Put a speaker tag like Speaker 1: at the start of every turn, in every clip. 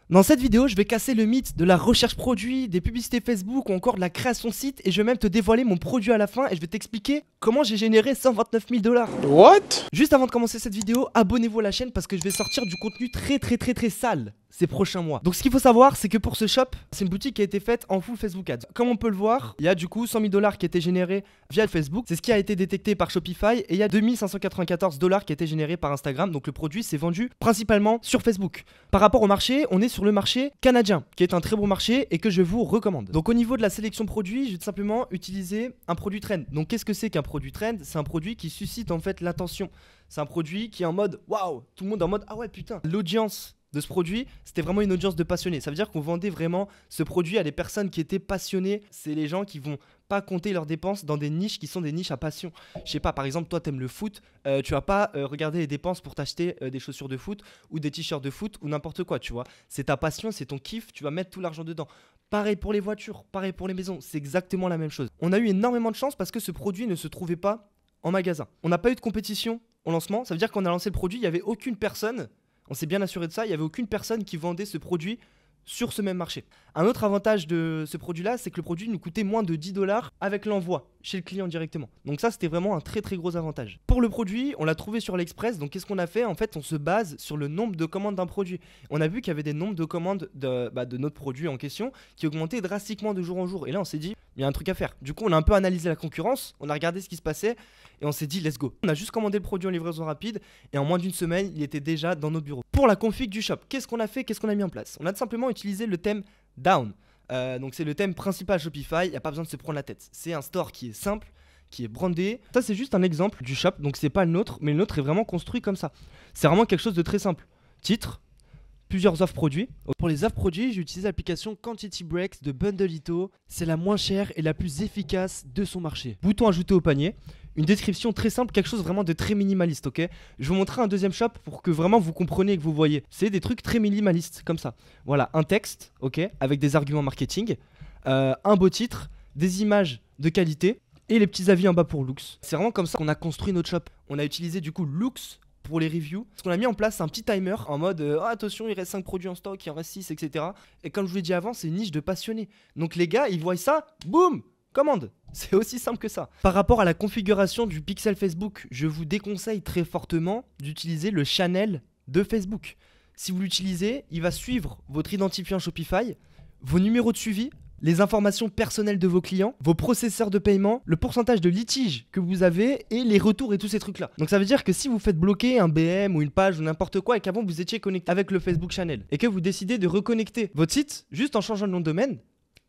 Speaker 1: Dans cette vidéo, je vais casser le mythe de la recherche produit, des publicités Facebook ou encore de la création de site et je vais même te dévoiler mon produit à la fin et je vais t'expliquer comment j'ai généré 129 000 $.
Speaker 2: What?
Speaker 1: Juste avant de commencer cette vidéo, abonnez-vous à la chaîne parce que je vais sortir du contenu très sale ces prochains mois. Donc ce qu'il faut savoir, c'est que pour ce shop, c'est une boutique qui a été faite en full Facebook Ads. Comme on peut le voir, il y a du coup 100 000 $ qui a été généré via Facebook. C'est ce qui a été détecté par Shopify et il y a 2594 $ qui a été généré par Instagram. Donc le produit s'est vendu principalement sur Facebook. Par rapport au marché, on est sur le marché canadien, qui est un très bon marché et que je vous recommande. Donc au niveau de la sélection produit, je vais tout simplement utiliser un produit trend. Donc qu'est-ce que c'est qu'un produit trend? C'est un produit qui suscite en fait l'attention. C'est un produit qui est en mode waouh, tout le monde est en mode ah ouais putain. L'audience de ce produit, c'était vraiment une audience de passionnés. Ça veut dire qu'on vendait vraiment ce produit à des personnes qui étaient passionnées. C'est les gens qui vont pas compter leurs dépenses dans des niches qui sont des niches à passion. Je sais pas, par exemple, toi t'aimes le foot, tu vas pas regarder les dépenses pour t'acheter des chaussures de foot ou des t-shirts de foot ou n'importe quoi, tu vois. C'est ta passion, c'est ton kiff, tu vas mettre tout l'argent dedans. Pareil pour les voitures, pareil pour les maisons, c'est exactement la même chose. On a eu énormément de chance parce que ce produit ne se trouvait pas en magasin. On n'a pas eu de compétition au lancement, ça veut dire qu'on a lancé le produit, il n'y avait aucune personne. On s'est bien assuré de ça, il n'y avait aucune personne qui vendait ce produit sur ce même marché. Un autre avantage de ce produit-là, c'est que le produit nous coûtait moins de 10 $ avec l'envoi chez le client directement. Donc ça, c'était vraiment un très gros avantage. Pour le produit, on l'a trouvé sur l'Express. Donc qu'est-ce qu'on a fait? En fait, on se base sur le nombre de commandes d'un produit. On a vu qu'il y avait des nombres de commandes de notre produit en question qui augmentaient drastiquement de jour en jour. Et là, on s'est dit, il y a un truc à faire. Du coup, on a un peu analysé la concurrence, on a regardé ce qui se passait et on s'est dit, let's go. On a juste commandé le produit en livraison rapide et en moins d'une semaine, il était déjà dans notre bureau. Pour la config du shop, qu'est-ce qu'on a fait? Qu'est-ce qu'on a mis en place? On a tout simplement utilisé le thème Down. Donc c'est le thème principal Shopify, il n'y a pas besoin de se prendre la tête. C'est un store qui est simple, qui est brandé. Ça c'est juste un exemple du shop, donc c'est pas le nôtre, mais le nôtre est vraiment construit comme ça. C'est vraiment quelque chose de très simple. Titre, plusieurs offres produits. Pour les offres produits, j'ai utilisé l'application Quantity Breaks de Bundleito. C'est la moins chère et la plus efficace de son marché. Bouton ajouter au panier. Une description très simple, quelque chose vraiment de très minimaliste, ok? Je vais vous montrer un deuxième shop pour que vraiment vous compreniez et que vous voyez. C'est des trucs très minimalistes, comme ça. Voilà, un texte, ok? Avec des arguments marketing, un beau titre, des images de qualité et les petits avis en bas pour Looks. C'est vraiment comme ça qu'on a construit notre shop. On a utilisé du coup Looks pour les reviews. Ce qu'on a mis en place, c'est un petit timer en mode attention, il reste 5 produits en stock, il en reste 6, etc. Et comme je vous l'ai dit avant, c'est une niche de passionnés. Donc les gars, ils voient ça, boum, commande. C'est aussi simple que ça. Par rapport à la configuration du pixel Facebook, je vous déconseille très fortement d'utiliser le channel de Facebook. Si vous l'utilisez, il va suivre votre identifiant Shopify, vos numéros de suivi, les informations personnelles de vos clients, vos processeurs de paiement, le pourcentage de litiges que vous avez et les retours et tous ces trucs là. Donc ça veut dire que si vous faites bloquer un BM ou une page ou n'importe quoi et qu'avant vous étiez connecté avec le Facebook Channel et que vous décidez de reconnecter votre site juste en changeant le nom de domaine,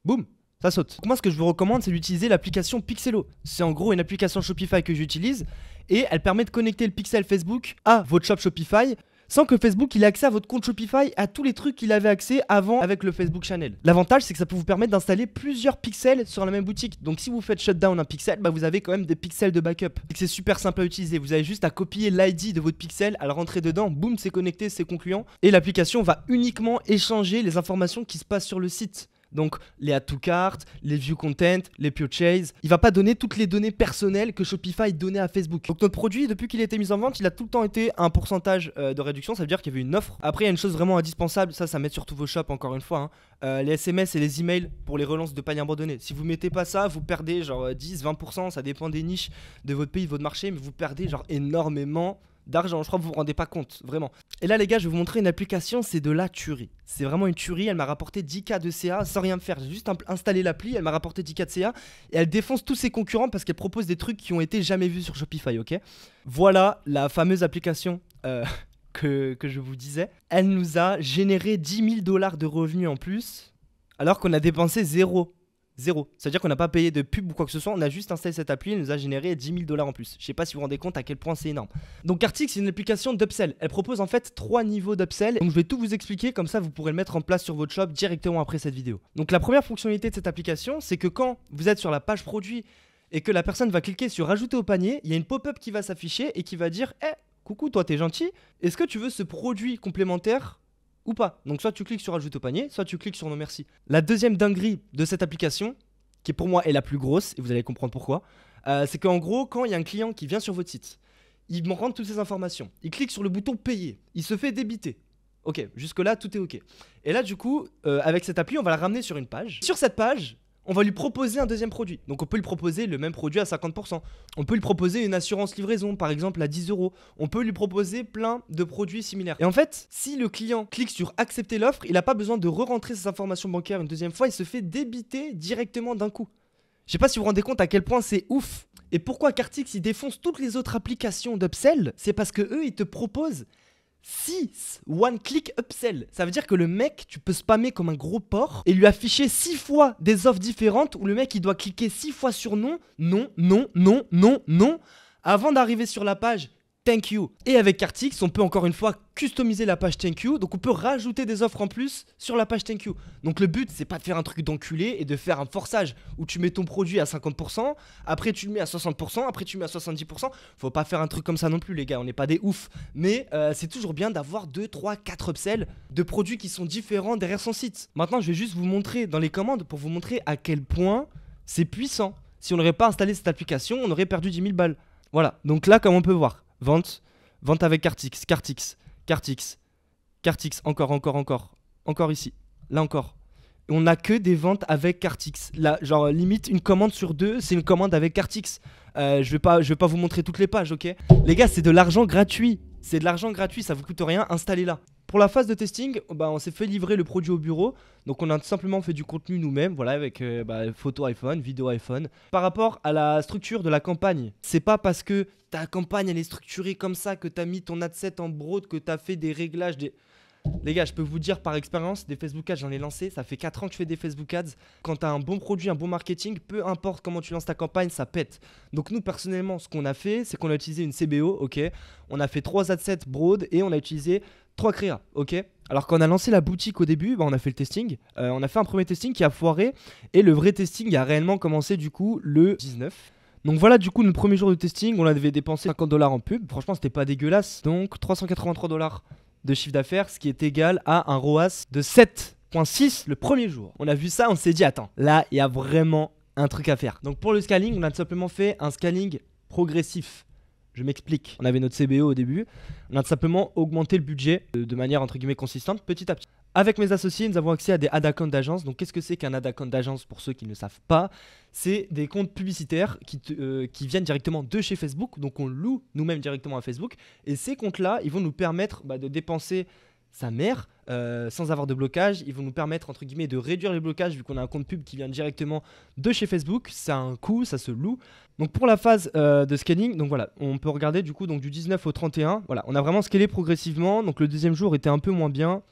Speaker 1: boum, ça saute. Donc moi ce que je vous recommande, c'est d'utiliser l'application Pixelo. C'est en gros une application Shopify que j'utilise et elle permet de connecter le pixel Facebook à votre shop Shopify sans que Facebook il ait accès à votre compte Shopify, à tous les trucs qu'il avait accès avant avec le Facebook Channel. L'avantage c'est que ça peut vous permettre d'installer plusieurs pixels sur la même boutique. Donc si vous faites shutdown un pixel, bah vous avez quand même des pixels de backup. C'est super simple à utiliser, vous avez juste à copier l'ID de votre pixel, à le rentrer dedans, boum, c'est connecté, c'est concluant. Et l'application va uniquement échanger les informations qui se passent sur le site. Donc les add to cart, les view content, les purchase. Il va pas donner toutes les données personnelles que Shopify donnait à Facebook. Donc notre produit, depuis qu'il a été mis en vente, il a tout le temps été à un pourcentage de réduction. Ça veut dire qu'il y avait une offre. Après il y a une chose vraiment indispensable, ça met sur tous vos shops encore une fois, les SMS et les emails pour les relances de paniers abandonnés. Si vous mettez pas ça, vous perdez genre 10-20%, ça dépend des niches de votre pays, de votre marché, mais vous perdez genre énormément d'argent, je crois que vous vous rendez pas compte, vraiment. Et là les gars, je vais vous montrer une application, c'est de la tuerie. C'est vraiment une tuerie, elle m'a rapporté 10K de CA sans rien faire. J'ai juste installé l'appli, elle m'a rapporté 10K de CA et elle défonce tous ses concurrents parce qu'elle propose des trucs qui ont été jamais vus sur Shopify, ok? Voilà la fameuse application que je vous disais. Elle nous a généré 10 000 $ de revenus en plus alors qu'on a dépensé zéro. C'est-à-dire qu'on n'a pas payé de pub ou quoi que ce soit, on a juste installé cette appli, elle nous a généré 10 000 $ en plus. Je sais pas si vous vous rendez compte à quel point c'est énorme. Donc Arctic, c'est une application d'upsell. Elle propose en fait 3 niveaux d'upsell. Donc je vais tout vous expliquer, comme ça vous pourrez le mettre en place sur votre shop directement après cette vidéo. Donc la première fonctionnalité de cette application, c'est que quand vous êtes sur la page produit et que la personne va cliquer sur ajouter au panier, il y a une pop-up qui va s'afficher et qui va dire coucou, toi t'es gentil, est-ce que tu veux ce produit complémentaire ou pas? Donc soit tu cliques sur ajouter au panier, soit tu cliques sur non merci. La deuxième dinguerie de cette application, qui pour moi est la plus grosse, et vous allez comprendre pourquoi, c'est qu'en gros, quand il y a un client qui vient sur votre site, il me rentre toutes ces informations, il clique sur le bouton payer, il se fait débiter. Ok, jusque là tout est ok. Et là du coup, avec cette appli, on va la ramener sur une page. Sur cette page, on va lui proposer un deuxième produit. Donc on peut lui proposer le même produit à 50%. On peut lui proposer une assurance livraison, par exemple à 10 euros. On peut lui proposer plein de produits similaires. Et en fait, si le client clique sur accepter l'offre, il n'a pas besoin de re-rentrer ses informations bancaires une deuxième fois, il se fait débiter directement d'un coup. Je sais pas si vous vous rendez compte à quel point c'est ouf. Et pourquoi Kartix il défonce toutes les autres applications d'upsell? C'est parce que eux ils te proposent 6 one-click upsell. Ça veut dire que le mec, tu peux spammer comme un gros porc et lui afficher 6 fois des offres différentes où le mec il doit cliquer 6 fois sur non, non, non, non, non, non avant d'arriver sur la page Thank you. Et avec Kartix, on peut encore une fois customiser la page Thank you. Donc on peut rajouter des offres en plus sur la page Thank you. Donc le but, c'est pas de faire un truc d'enculé et de faire un forçage où tu mets ton produit à 50%, après tu le mets à 60%, après tu le mets à 70%. Faut pas faire un truc comme ça non plus les gars, on n'est pas des oufs. Mais c'est toujours bien d'avoir 2, 3, 4 upsells de produits qui sont différents derrière son site. Maintenant, je vais juste vous montrer dans les commandes pour vous montrer à quel point c'est puissant. Si on n'aurait pas installé cette application, on aurait perdu 10 000 balles. Voilà, donc là comme on peut voir. Vente avec Kartix, Kartix, encore ici, là encore. On n'a que des ventes avec Kartix. Là, genre limite une commande sur 2, c'est une commande avec Kartix. Je vais pas vous montrer toutes les pages, ok? Les gars, c'est de l'argent gratuit. C'est de l'argent gratuit, ça vous coûte rien, installez-la. Pour la phase de testing, on s'est fait livrer le produit au bureau. Donc on a tout simplement fait du contenu nous-mêmes, voilà, avec photo iPhone, vidéo iPhone. Par rapport à la structure de la campagne, c'est pas parce que ta campagne elle est structurée comme ça, que t'as mis ton adset en broad, que t'as fait des réglages, Les gars, je peux vous dire par expérience, des Facebook Ads, j'en ai lancé, ça fait 4 ans que je fais des Facebook Ads. Quand tu as un bon produit, un bon marketing, peu importe comment tu lances ta campagne, ça pète. Donc nous, personnellement, ce qu'on a fait, c'est qu'on a utilisé une CBO, ok. On a fait 3 adsets broad et on a utilisé 3 créas, ok. Alors quand on a lancé la boutique au début, on a fait le testing. On a fait un premier testing qui a foiré et le vrai testing a réellement commencé du coup le 19. Donc voilà du coup notre premier jour de testing, on avait dépensé 50 $ en pub, franchement c'était pas dégueulasse. Donc 383 $ de chiffre d'affaires, ce qui est égal à un ROAS de 7,6 le premier jour. On a vu ça, on s'est dit attends, là il y a vraiment un truc à faire. Donc pour le scaling, on a tout simplement fait un scaling progressif. Je m'explique. On avait notre CBO au début, on a tout simplement augmenté le budget de manière entre guillemets consistante petit à petit. Avec mes associés, nous avons accès à des ad accounts d'agence. Donc qu'est-ce que c'est qu'un ad account d'agence pour ceux qui ne le savent pas? C'est des comptes publicitaires qui viennent directement de chez Facebook. Donc on loue nous-mêmes directement à Facebook. Et ces comptes-là, ils vont nous permettre de dépenser sa mère sans avoir de blocage. Ils vont nous permettre entre guillemets de réduire les blocages vu qu'on a un compte pub qui vient directement de chez Facebook. Ça a un coût, ça se loue. Donc pour la phase de scaling, donc voilà, on peut regarder du coup donc du 19 au 31. Voilà, on a vraiment scalé progressivement. Donc le deuxième jour était un peu moins bien.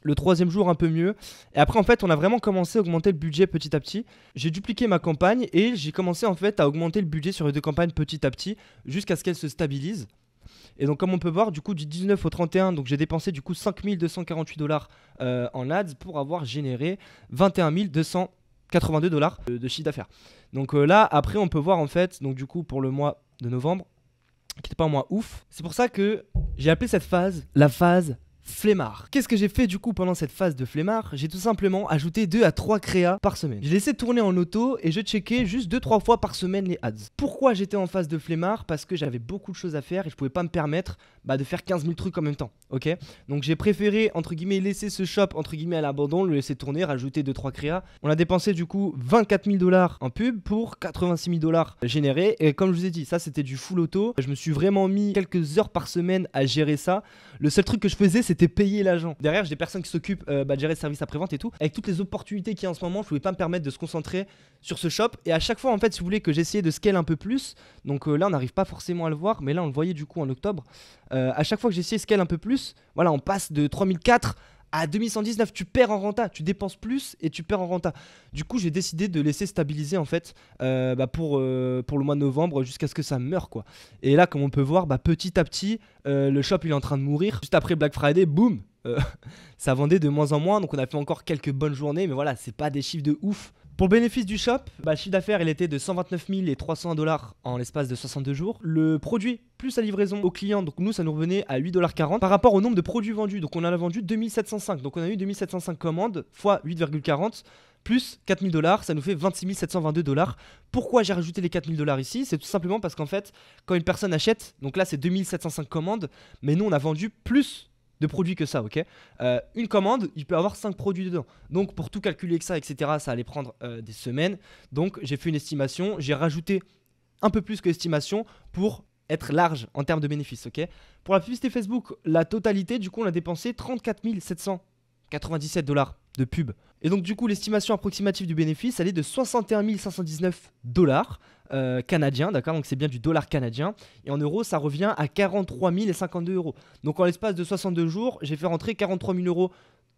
Speaker 1: Le troisième jour un peu mieux. Et après en fait on a vraiment commencé à augmenter le budget petit à petit. J'ai dupliqué ma campagne et j'ai commencé en fait à augmenter le budget sur les deux campagnes petit à petit jusqu'à ce qu'elles se stabilisent. Et donc comme on peut voir du coup du 19 au 31, donc j'ai dépensé du coup 5248 $ en ads pour avoir généré 21 282 $ de chiffre d'affaires. Donc là après on peut voir en fait donc du coup pour le mois de novembre qui n'était pas un mois ouf. C'est pour ça que j'ai appelé cette phase la phase flemmard. Qu'est-ce que j'ai fait du coup pendant cette phase de flemmard? J'ai tout simplement ajouté 2 à 3 créas par semaine. J'ai laissé tourner en auto et je checkais juste 2-3 fois par semaine les ads. Pourquoi j'étais en phase de flemmard? Parce que j'avais beaucoup de choses à faire et je pouvais pas me permettre de faire 15 000 trucs en même temps. Ok, donc j'ai préféré entre guillemets laisser ce shop entre guillemets à l'abandon, le laisser tourner, rajouter 2-3 créas. On a dépensé du coup 24 000 $ en pub pour 86 000 $ générés. Et comme je vous ai dit, ça c'était du full auto. Je me suis vraiment mis quelques heures par semaine à gérer ça. Le seul truc que je faisais c'était payer l'agent. Derrière j'ai des personnes qui s'occupent de gérer le service après-vente et tout. Avec toutes les opportunités qu'il y a en ce moment, je pouvais pas me permettre de se concentrer sur ce shop. Et à chaque fois en fait si vous voulez que j'essayais de scale un peu plus, donc là on n'arrive pas forcément à le voir, mais là on le voyait du coup en octobre. À chaque fois que j'essayais de scale un peu plus, voilà on passe de 3004 à 2119, tu perds en renta, tu dépenses plus et tu perds en renta. Du coup j'ai décidé de laisser stabiliser en fait pour le mois de novembre jusqu'à ce que ça meure quoi. Et là comme on peut voir petit à petit le shop il est en train de mourir. Juste après Black Friday, boum, ça vendait de moins en moins. Donc on a fait encore quelques bonnes journées, mais voilà c'est pas des chiffres de ouf. Pour le bénéfice du shop, le chiffre d'affaires il était de 129 300 $ en l'espace de 62 jours. Le produit plus la livraison au client, donc nous ça nous revenait à 8,40 $ par rapport au nombre de produits vendus. Donc on en a vendu 2705, donc on a eu 2705 commandes fois 8,40 plus 4000 $, ça nous fait 26 722 $. Pourquoi j'ai rajouté les 4000 $ ici? C'est tout simplement parce qu'en fait quand une personne achète, donc là c'est 2705 commandes, mais nous on a vendu plus de produits que ça, ok. Une commande, il peut y avoir 5 produits dedans. Donc pour tout calculer que ça, etc., ça allait prendre des semaines. Donc j'ai fait une estimation, j'ai rajouté un peu plus que l'estimation pour être large en termes de bénéfices, ok. Pour la publicité Facebook, la totalité, du coup, on a dépensé 34 797 $ de pub. Et donc du coup, l'estimation approximative du bénéfice, elle est de 61 519 $ canadiens, d'accord. Donc c'est bien du dollar canadien. Et en euros, ça revient à 43 052 €. Donc en l'espace de 62 jours, j'ai fait rentrer 43 000 €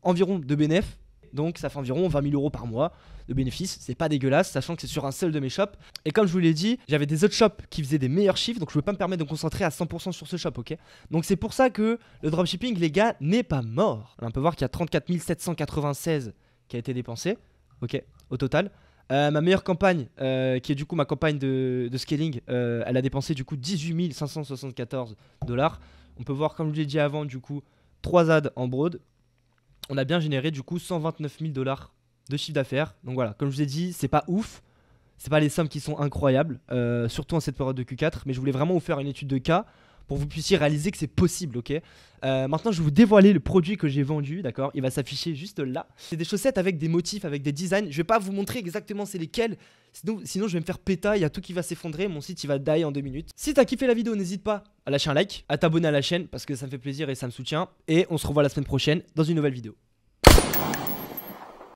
Speaker 1: environ de bénéfices. Donc ça fait environ 20 000 € par mois de bénéfices. C'est pas dégueulasse, sachant que c'est sur un seul de mes shops. Et comme je vous l'ai dit, j'avais des autres shops qui faisaient des meilleurs chiffres. Donc je ne peux pas me permettre de me concentrer à 100% sur ce shop, ok. Donc c'est pour ça que le dropshipping, les gars, n'est pas mort. On peut voir qu'il y a 34 796 qui a été dépensé, ok, au total. Ma meilleure campagne, qui est du coup ma campagne de scaling, elle a dépensé du coup 18 574 $. On peut voir, comme je l'ai dit avant, du coup 3 ads en broad. On a bien généré du coup 129 000 $ de chiffre d'affaires. Donc voilà, comme je vous ai dit, c'est pas ouf. C'est pas les sommes qui sont incroyables, surtout en cette période de Q4. Mais je voulais vraiment vous faire une étude de cas pour que vous puissiez réaliser que c'est possible, ok. Maintenant, je vais vous dévoiler le produit que j'ai vendu, d'accord. Il va s'afficher juste là. C'est des chaussettes avec des motifs, avec des designs. Je vais pas vous montrer exactement c'est lesquels. Sinon, je vais me faire péta, il y a tout qui va s'effondrer. Mon site, il va die en 2 minutes. Si t'as kiffé la vidéo, n'hésite pas à lâcher un like, à t'abonner à la chaîne parce que ça me fait plaisir et ça me soutient. Et on se revoit la semaine prochaine dans une nouvelle vidéo.